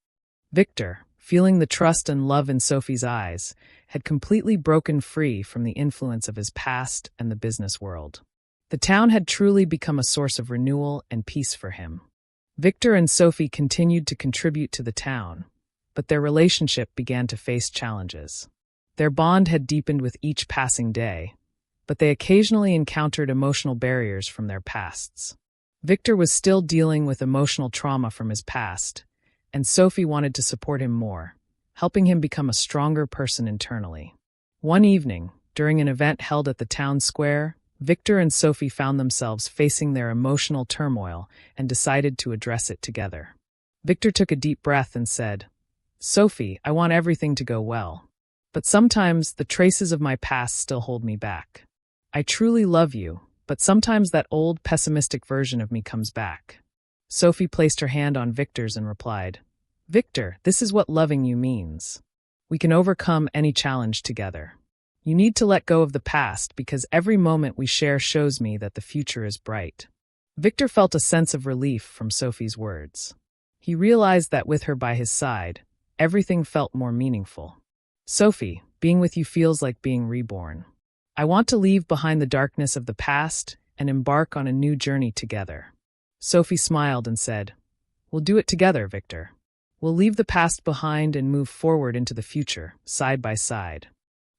Victor, feeling the trust and love in Sophie's eyes, had completely broken free from the influence of his past and the business world. The town had truly become a source of renewal and peace for him. Victor and Sophie continued to contribute to the town, but their relationship began to face challenges. Their bond had deepened with each passing day, but they occasionally encountered emotional barriers from their pasts. Victor was still dealing with emotional trauma from his past, and Sophie wanted to support him more, helping him become a stronger person internally. One evening, during an event held at the town square, Victor and Sophie found themselves facing their emotional turmoil and decided to address it together. Victor took a deep breath and said, "Sophie, I want everything to go well. But sometimes the traces of my past still hold me back. I truly love you, but sometimes that old pessimistic version of me comes back." Sophie placed her hand on Victor's and replied, "Victor, this is what loving you means. We can overcome any challenge together. You need to let go of the past because every moment we share shows me that the future is bright." Victor felt a sense of relief from Sophie's words. He realized that with her by his side, everything felt more meaningful. "Sophie, being with you feels like being reborn. I want to leave behind the darkness of the past and embark on a new journey together." Sophie smiled and said, "We'll do it together, Victor. We'll leave the past behind and move forward into the future, side by side."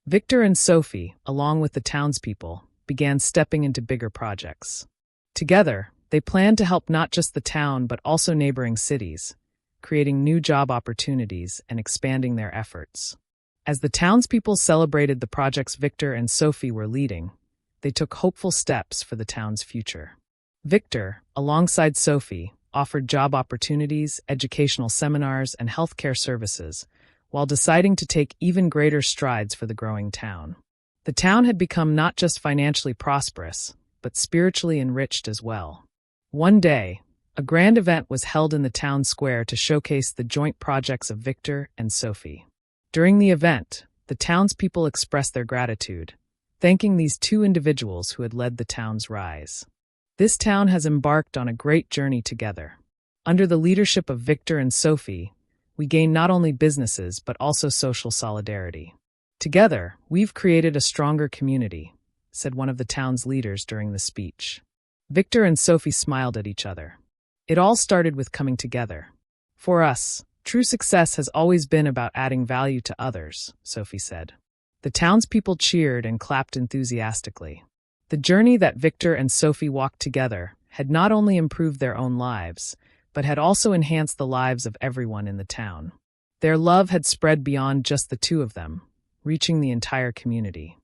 Victor and Sophie, along with the townspeople, began stepping into bigger projects. Together, they planned to help not just the town but also neighboring cities, creating new job opportunities and expanding their efforts. As the townspeople celebrated the projects Victor and Sophie were leading, they took hopeful steps for the town's future. Victor, alongside Sophie, offered job opportunities, educational seminars, and healthcare services, while deciding to take even greater strides for the growing town. The town had become not just financially prosperous, but spiritually enriched as well. One day, a grand event was held in the town square to showcase the joint projects of Victor and Sophie. During the event, the townspeople expressed their gratitude, thanking these two individuals who had led the town's rise. This town has embarked on a great journey together. Under the leadership of Victor and Sophie, we gain not only businesses but also social solidarity. Together, we've created a stronger community, said one of the town's leaders during the speech. Victor and Sophie smiled at each other. It all started with coming together. For us, true success has always been about adding value to others, Sophie said. The townspeople cheered and clapped enthusiastically. The journey that Victor and Sophie walked together had not only improved their own lives, but had also enhanced the lives of everyone in the town. Their love had spread beyond just the two of them, reaching the entire community.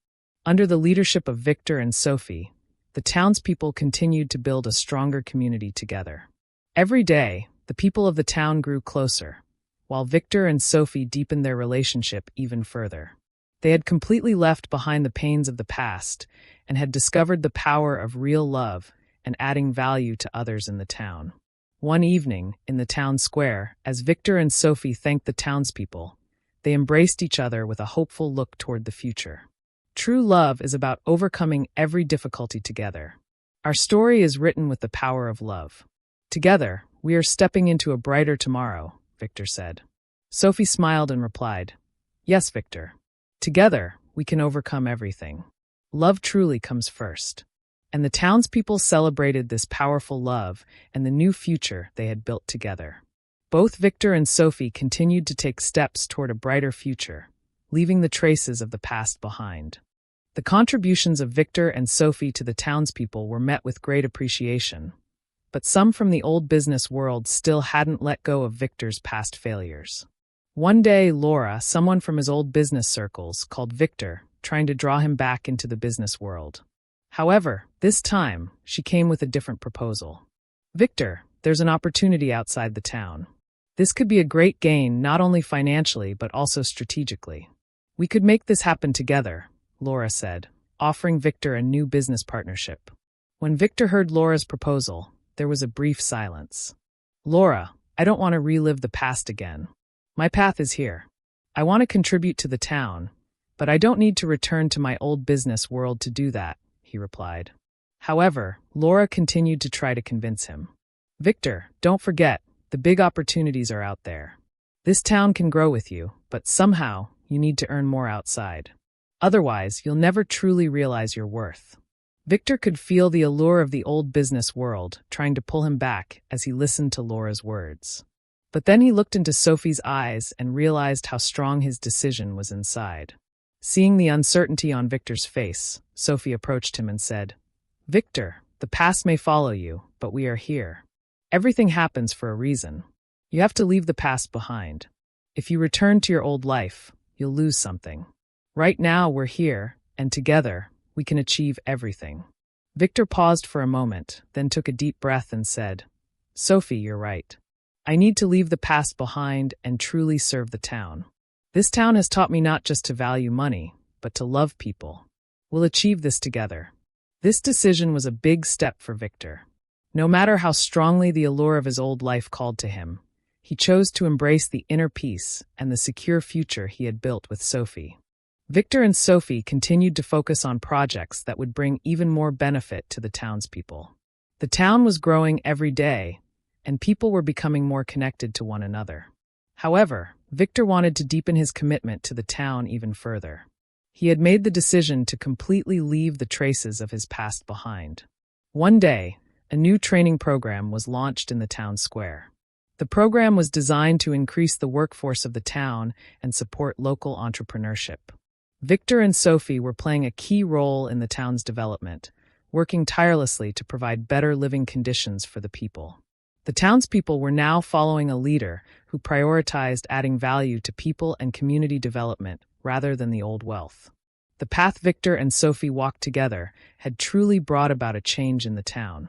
Under the leadership of Victor and Sophie, the townspeople continued to build a stronger community together. Every day, the people of the town grew closer, while Victor and Sophie deepened their relationship even further. They had completely left behind the pains of the past and had discovered the power of real love and adding value to others in the town. One evening, in the town square, as Victor and Sophie thanked the townspeople, they embraced each other with a hopeful look toward the future. True love is about overcoming every difficulty together. Our story is written with the power of love. Together, we are stepping into a brighter tomorrow, Victor said. Sophie smiled and replied, "Yes, Victor. Together, we can overcome everything. Love truly comes first." And the townspeople celebrated this powerful love and the new future they had built together. Both Victor and Sophie continued to take steps toward a brighter future, leaving the traces of the past behind. The contributions of Victor and Sophie to the townspeople were met with great appreciation, but some from the old business world still hadn't let go of Victor's past failures. One day, Laura, someone from his old business circles, called Victor, trying to draw him back into the business world. However, this time, she came with a different proposal. "Victor, there's an opportunity outside the town. This could be a great gain not only financially but also strategically. We could make this happen together," Laura said, offering Victor a new business partnership. When Victor heard Laura's proposal, there was a brief silence. "Laura, I don't want to relive the past again. My path is here. I want to contribute to the town, but I don't need to return to my old business world to do that," he replied. However, Laura continued to try to convince him. "Victor, don't forget, the big opportunities are out there. This town can grow with you, but somehow you need to earn more outside. Otherwise, you'll never truly realize your worth." Victor could feel the allure of the old business world trying to pull him back as he listened to Laura's words. But then he looked into Sophie's eyes and realized how strong his decision was inside. Seeing the uncertainty on Victor's face, Sophie approached him and said, "Victor, the past may follow you, but we are here. Everything happens for a reason. You have to leave the past behind. If you return to your old life, you'll lose something. Right now we're here, and together, we can achieve everything." Victor paused for a moment, then took a deep breath and said, "Sophie, you're right. I need to leave the past behind and truly serve the town. This town has taught me not just to value money, but to love people. We'll achieve this together." This decision was a big step for Victor. No matter how strongly the allure of his old life called to him, he chose to embrace the inner peace and the secure future he had built with Sophie. Victor and Sophie continued to focus on projects that would bring even more benefit to the townspeople. The town was growing every day, and people were becoming more connected to one another. However, Victor wanted to deepen his commitment to the town even further. He had made the decision to completely leave the traces of his past behind. One day, a new training program was launched in the town square. The program was designed to increase the workforce of the town and support local entrepreneurship. Victor and Sophie were playing a key role in the town's development, working tirelessly to provide better living conditions for the people. The townspeople were now following a leader who prioritized adding value to people and community development rather than the old wealth. The path Victor and Sophie walked together had truly brought about a change in the town.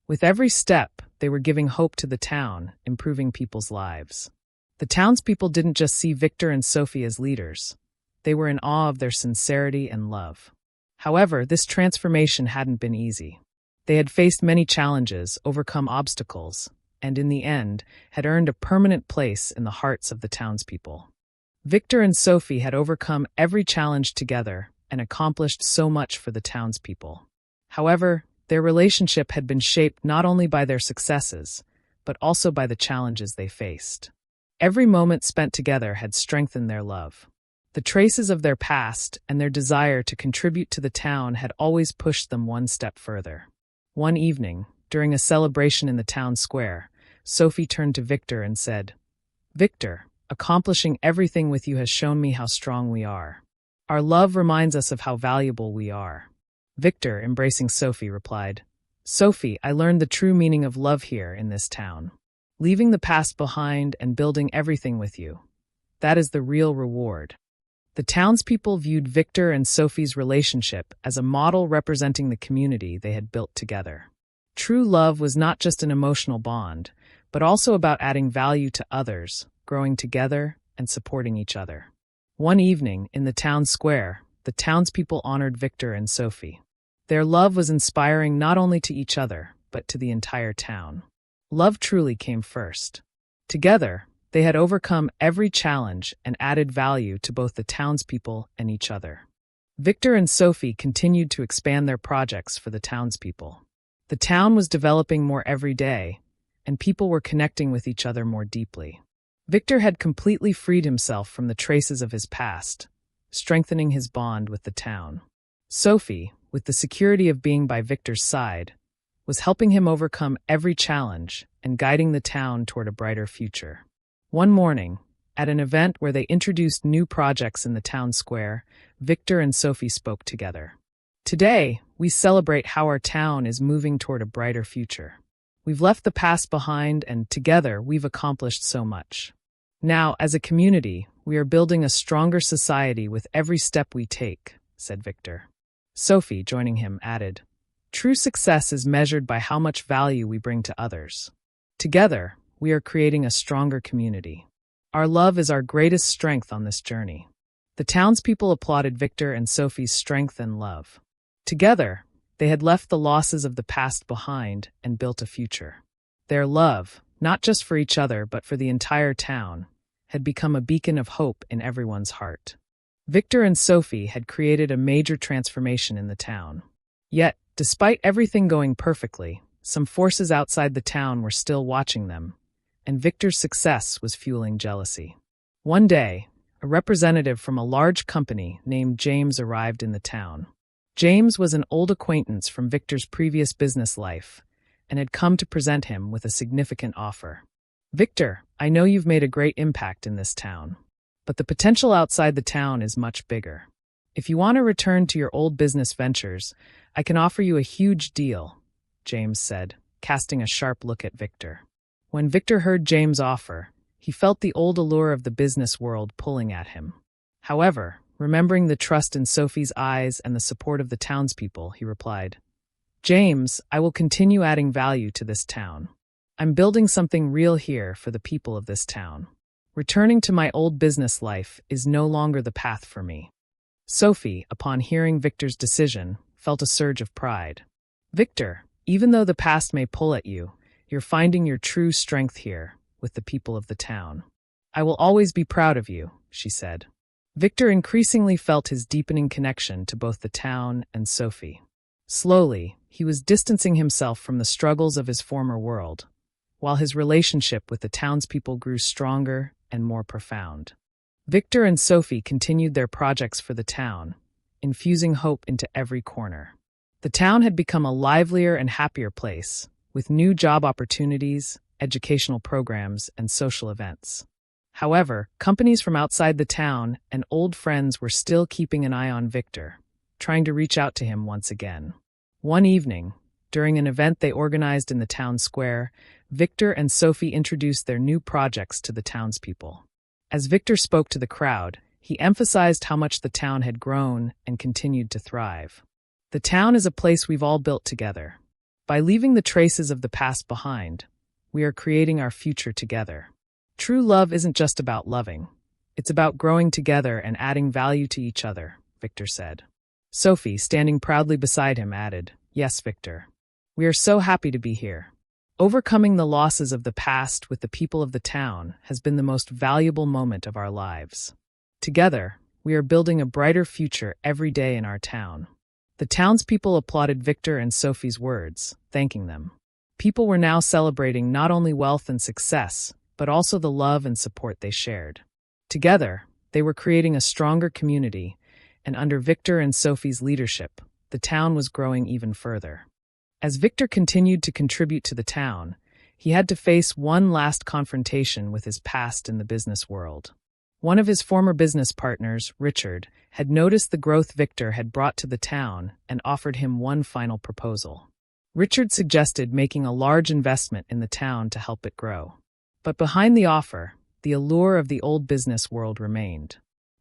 With every step, they were giving hope to the town, improving people's lives. The townspeople didn't just see Victor and Sophie as leaders. They were in awe of their sincerity and love. However, this transformation hadn't been easy. They had faced many challenges, overcome obstacles, and in the end, had earned a permanent place in the hearts of the townspeople. Victor and Sophie had overcome every challenge together and accomplished so much for the townspeople. However, their relationship had been shaped not only by their successes, but also by the challenges they faced. Every moment spent together had strengthened their love. The traces of their past and their desire to contribute to the town had always pushed them one step further. One evening, during a celebration in the town square, Sophie turned to Victor and said, "Victor, accomplishing everything with you has shown me how strong we are. Our love reminds us of how valuable we are." Victor, embracing Sophie, replied, "Sophie, I learned the true meaning of love here in this town. Leaving the past behind and building everything with you. That is the real reward." The townspeople viewed Victor and Sophie's relationship as a model representing the community they had built together. True love was not just an emotional bond, but also about adding value to others, growing together, and supporting each other. One evening, in the town square, the townspeople honored Victor and Sophie. Their love was inspiring not only to each other, but to the entire town. Love truly came first. Together, they had overcome every challenge and added value to both the townspeople and each other. Victor and Sophie continued to expand their projects for the townspeople. The town was developing more every day, and people were connecting with each other more deeply. Victor had completely freed himself from the traces of his past, strengthening his bond with the town. Sophie, with the security of being by Victor's side, was helping him overcome every challenge and guiding the town toward a brighter future. One morning, at an event where they introduced new projects in the town square, Victor and Sophie spoke together. Today, we celebrate how our town is moving toward a brighter future. We've left the past behind, and together we've accomplished so much. Now, as a community, we are building a stronger society with every step we take, said Victor. Sophie, joining him, added, "True success is measured by how much value we bring to others. Together, we are creating a stronger community. Our love is our greatest strength on this journey." The townspeople applauded Victor and Sophie's strength and love. Together, they had left the losses of the past behind and built a future. Their love, not just for each other but for the entire town, had become a beacon of hope in everyone's heart. Victor and Sophie had created a major transformation in the town. Yet, despite everything going perfectly, some forces outside the town were still watching them, and Victor's success was fueling jealousy. One day, a representative from a large company named James arrived in the town. James was an old acquaintance from Victor's previous business life, and had come to present him with a significant offer. "Victor, I know you've made a great impact in this town, but the potential outside the town is much bigger. If you want to return to your old business ventures, I can offer you a huge deal," James said, casting a sharp look at Victor. When Victor heard James' offer, he felt the old allure of the business world pulling at him. However, remembering the trust in Sophie's eyes and the support of the townspeople, he replied, "James, I will continue adding value to this town. I'm building something real here for the people of this town. Returning to my old business life is no longer the path for me." Sophie, upon hearing Victor's decision, felt a surge of pride. "Victor, even though the past may pull at you, you're finding your true strength here, with the people of the town. I will always be proud of you," she said. Victor increasingly felt his deepening connection to both the town and Sophie. Slowly, he was distancing himself from the struggles of his former world, while his relationship with the townspeople grew stronger and more profound. Victor and Sophie continued their projects for the town, infusing hope into every corner. The town had become a livelier and happier place, with new job opportunities, educational programs, and social events. However, companies from outside the town and old friends were still keeping an eye on Victor, trying to reach out to him once again. One evening, during an event they organized in the town square, Victor and Sophie introduced their new projects to the townspeople. As Victor spoke to the crowd, he emphasized how much the town had grown and continued to thrive. "The town is a place we've all built together. By leaving the traces of the past behind, we are creating our future together. True love isn't just about loving. It's about growing together and adding value to each other," Victor said. Sophie, standing proudly beside him, added, "Yes, Victor. We are so happy to be here. Overcoming the losses of the past with the people of the town has been the most valuable moment of our lives. Together, we are building a brighter future every day in our town." The townspeople applauded Victor and Sophie's words, thanking them. People were now celebrating not only wealth and success, but also the love and support they shared. Together, they were creating a stronger community, and under Victor and Sophie's leadership, the town was growing even further. As Victor continued to contribute to the town, he had to face one last confrontation with his past in the business world. One of his former business partners, Richard, had noticed the growth Victor had brought to the town and offered him one final proposal. Richard suggested making a large investment in the town to help it grow. But behind the offer, the allure of the old business world remained.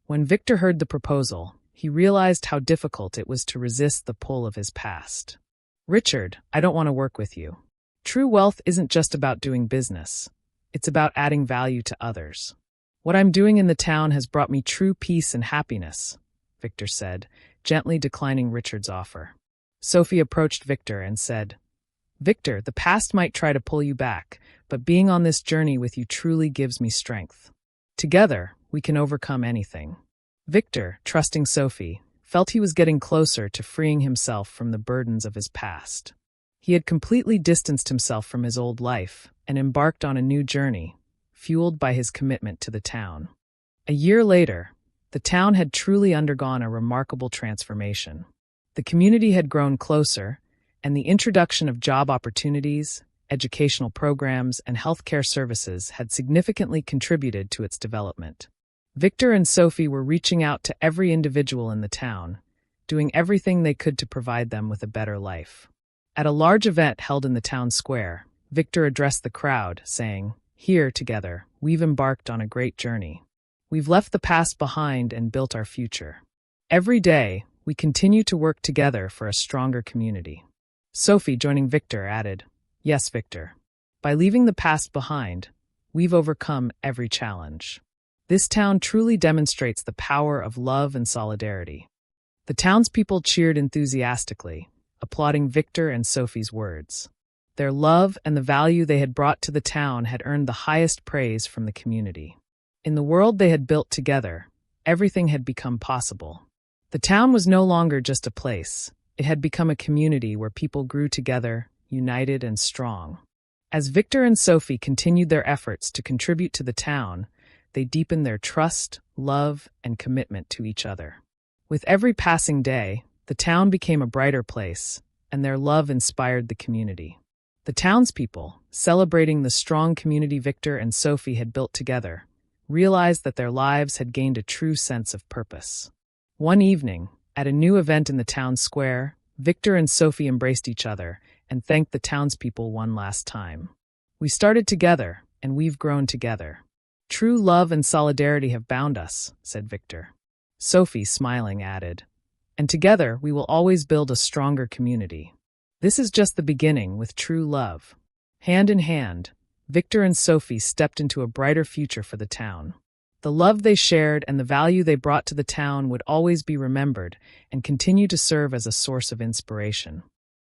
When Victor heard the proposal, he realized how difficult it was to resist the pull of his past. "Richard, I don't want to work with you. True wealth isn't just about doing business. It's about adding value to others. What I'm doing in the town has brought me true peace and happiness," Victor said, gently declining Richard's offer. Sophie approached Victor and said, "Victor, the past might try to pull you back, but being on this journey with you truly gives me strength. Together, we can overcome anything." Victor, trusting Sophie, felt he was getting closer to freeing himself from the burdens of his past. He had completely distanced himself from his old life and embarked on a new journey, fueled by his commitment to the town. A year later, the town had truly undergone a remarkable transformation. The community had grown closer, and the introduction of job opportunities, educational programs, and healthcare services had significantly contributed to its development. Victor and Sophie were reaching out to every individual in the town, doing everything they could to provide them with a better life. At a large event held in the town square, Victor addressed the crowd, saying, "Here, together, we've embarked on a great journey. We've left the past behind and built our future. Every day, we continue to work together for a stronger community." Sophie, joining Victor, added, "Yes, Victor. By leaving the past behind, we've overcome every challenge. This town truly demonstrates the power of love and solidarity." The townspeople cheered enthusiastically, applauding Victor and Sophie's words. Their love and the value they had brought to the town had earned the highest praise from the community. In the world they had built together, everything had become possible. The town was no longer just a place. It had become a community where people grew together, united and strong. As Victor and Sophie continued their efforts to contribute to the town, they deepened their trust, love, and commitment to each other. With every passing day, the town became a brighter place, and their love inspired the community. The townspeople, celebrating the strong community Victor and Sophie had built together, realized that their lives had gained a true sense of purpose. One evening, at a new event in the town square, Victor and Sophie embraced each other and thanked the townspeople one last time. "We started together, and we've grown together. True love and solidarity have bound us," said Victor. Sophie, smiling, added, "And together we will always build a stronger community. This is just the beginning with true love." Hand in hand, Victor and Sophie stepped into a brighter future for the town. The love they shared and the value they brought to the town would always be remembered and continue to serve as a source of inspiration.